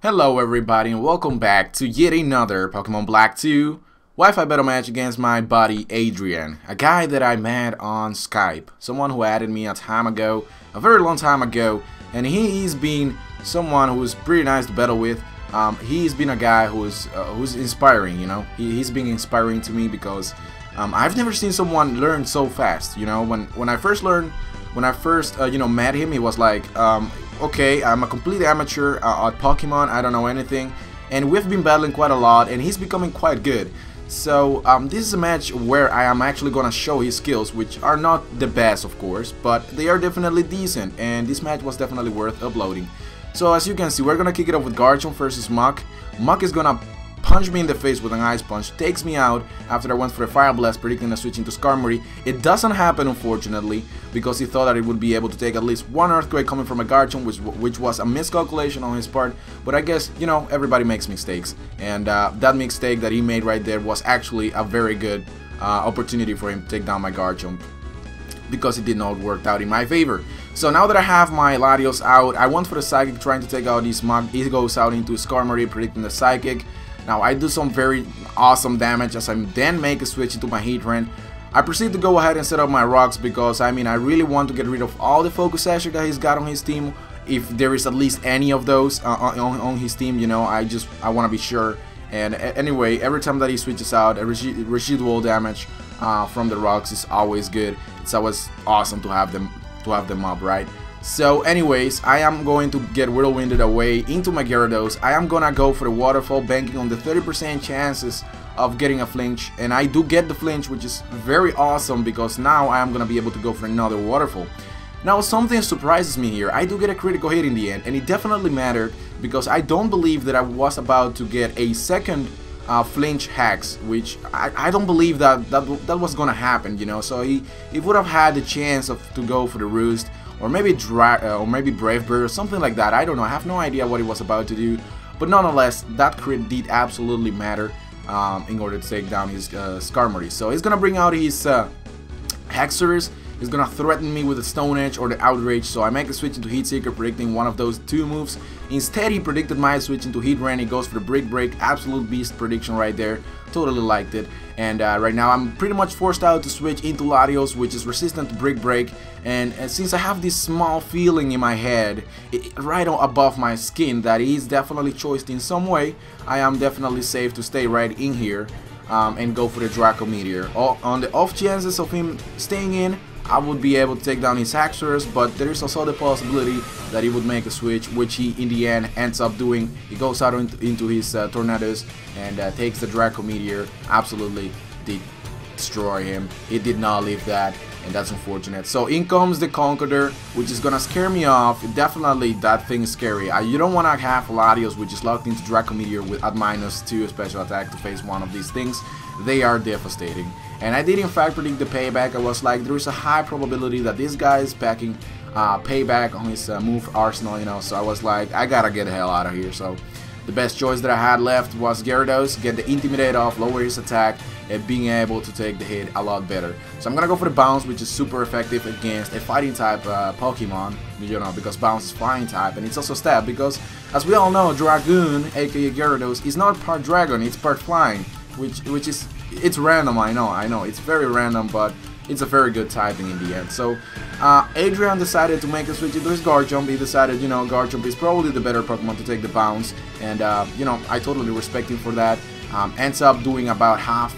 Hello everybody and welcome back to yet another Pokemon Black 2 Wi-Fi battle match against my buddy Addrian, a guy that I met on Skype, someone who added me a time ago, a very long time ago, and he's been someone who's pretty nice to battle with. He's been a guy who's inspiring, you know. He's been inspiring to me because I've never seen someone learn so fast, you know. When I first met him, he was like, okay, I'm a complete amateur at Pokemon, I don't know anything, and we've been battling quite a lot, and he's becoming quite good. So this is a match where I am actually gonna show his skills, which are not the best, of course, but they are definitely decent, and this match was definitely worth uploading. So as you can see, we're gonna kick it off with Garchomp versus Muk. Muk is gonna punch me in the face with an Ice Punch, takes me out after I went for a Fire Blast, predicting a switch into Skarmory. It doesn't happen, unfortunately, because he thought that it would be able to take at least one Earthquake coming from a Garchomp, which was a miscalculation on his part. But I guess, you know, everybody makes mistakes, and that mistake that he made right there was actually a very good opportunity for him to take down my Garchomp, because it did not work out in my favor. So now that I have my Latios out, I went for the Psychic, trying to take out this Muk. He goes out into Skarmory, predicting the Psychic. Now I do some very awesome damage as I then make a switch into my Heatran. I proceed to go ahead and set up my rocks because I really want to get rid of all the Focus Sasher that he's got on his team. If there is at least any of those on his team, you know, I want to be sure. And anyway, every time that he switches out, a residual damage from the rocks is always good. It's always awesome to have them up, right? So anyways, I am going to get Whirlwinded away into my Gyarados. I am gonna go for the Waterfall, banking on the 30% chances of getting a flinch, and I do get the flinch, which is very awesome because now I am gonna be able to go for another Waterfall. Now something surprises me here. I do get a critical hit in the end, and it definitely mattered because I don't believe that I was about to get a second flinch Hex, which I don't believe that was gonna happen, you know. So he would have had the chance to go for the Roost, or maybe Brave Bird or something like that. I don't know. I have no idea what he was about to do, but nonetheless, that crit did absolutely matter in order to take down his Skarmory. So he's gonna bring out his Hexorus. He's gonna threaten me with the Stone Edge or the Outrage, so I make a switch into Heat Seeker, predicting one of those two moves. Instead, he predicted my switch into Heatran. He goes for the Brick Break, absolute beast prediction right there. Totally liked it. And right now, I'm pretty much forced out to switch into Latios, which is resistant to Brick Break. And since I have this small feeling in my head, right above my skin, that he's definitely choiced in some way, I am definitely safe to stay right in here and go for the Draco Meteor. On the off chances of him staying in, I would be able to take down his Haxorus, but there is also the possibility that he would make a switch, which he in the end ends up doing. He goes out into his Tornadus and takes the Draco Meteor. Absolutely did destroy him. It did not leave that, and that's unfortunate. So in comes the Conqueror, which is gonna scare me off. Definitely that thing is scary. You don't want to have Latios, which is locked into Draco Meteor with at -2 special attack to face one of these things. They are devastating. And I did in fact predict the payback. I was like, there is a high probability that this guy is packing payback on his move arsenal, you know. So I was like, I gotta get the hell out of here. So the best choice that I had left was Gyarados, get the Intimidate off, lower his attack, and being able to take the hit a lot better. So I'm gonna go for the Bounce, which is super effective against a fighting type Pokemon, you know, because Bounce is flying type, and it's also stab because, as we all know, Dragoon, aka Gyarados, is not part Dragon, it's part flying, which is, it's random. I know, it's very random, but it's a very good typing in the end. So Addrian decided to make a switch into his Garchomp. He decided, you know, Garchomp is probably the better Pokemon to take the Bounce, and you know, I totally respect him for that. Ends up doing about half,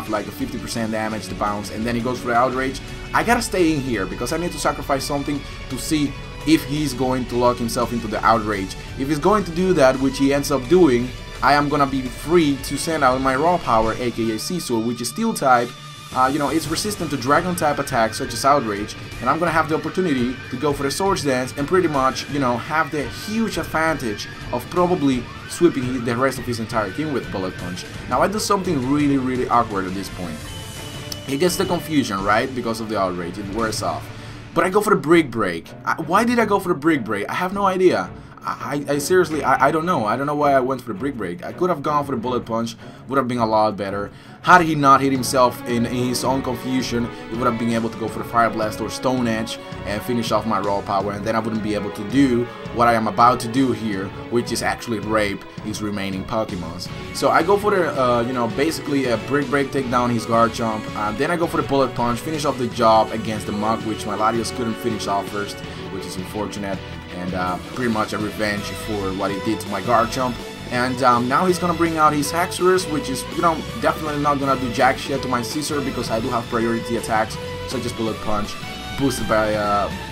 like a 50% damage to Bounce, and then he goes for the Outrage. I gotta stay in here because I need to sacrifice something to see if he's going to lock himself into the Outrage. If he's going to do that, which he ends up doing, I am gonna be free to send out my Raw Power, aka Scizor, which is Steel type. You know, it's resistant to Dragon type attacks such as Outrage, and I'm gonna have the opportunity to go for the Swords Dance and pretty much, you know, have the huge advantage of probably sweeping the rest of his entire team with Bullet Punch. Now I do something really awkward at this point. He gets the confusion, right, because of the Outrage, it wears off. But I go for the Brick Break. Why did I go for the Brick Break? I have no idea. I seriously, I don't know. I don't know why I went for the Brick Break. I could have gone for the Bullet Punch, would have been a lot better. Had he not hit himself in his own confusion, he would have been able to go for the Fire Blast or Stone Edge and finish off my Raw Power, and then I wouldn't be able to do what I am about to do here, which is actually rape his remaining Pokemons. So I go for the, you know, basically a Brick Break, take down his Garchomp, then I go for the Bullet Punch, finish off the job against the Muk, which my Latios couldn't finish off first, which is unfortunate, and pretty much a revenge for what he did to my Garchomp. And now he's gonna bring out his Haxorus, which is, you know, definitely not gonna do jack shit to my Scizor because I do have priority attacks such as Bullet Punch, boosted by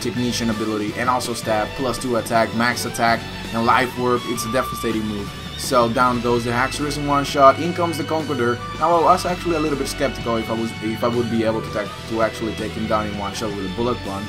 Technician ability, and also Stab, +2 attack, max attack, and Life Orb. It's a devastating move. So down goes the Haxorus in one shot. In comes the Conqueror. Now I was actually a little bit skeptical if I would be able to actually take him down in one shot with a Bullet Punch.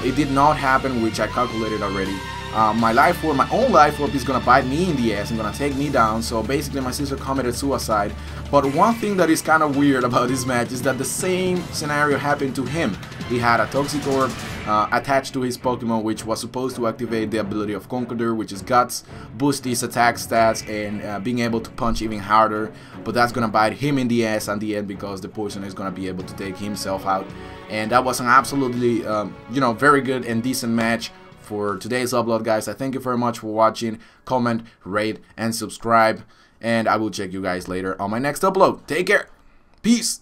It did not happen, which I calculated already. My Life Orb, my own Life Orb, is gonna bite me in the ass and gonna take me down, so basically my Scizor committed suicide. But one thing that is kind of weird about this match is that the same scenario happened to him. He had a Toxic Orb attached to his Pokemon, which was supposed to activate the ability of Conqueror, which is Guts, boost his attack stats, and being able to punch even harder. But that's gonna bite him in the ass at the end because the poison is gonna be able to take himself out. And that was an absolutely, you know, very good and decent match for today's upload, guys. I thank you very much for watching. Comment, rate, and subscribe. And I will check you guys later on my next upload. Take care. Peace.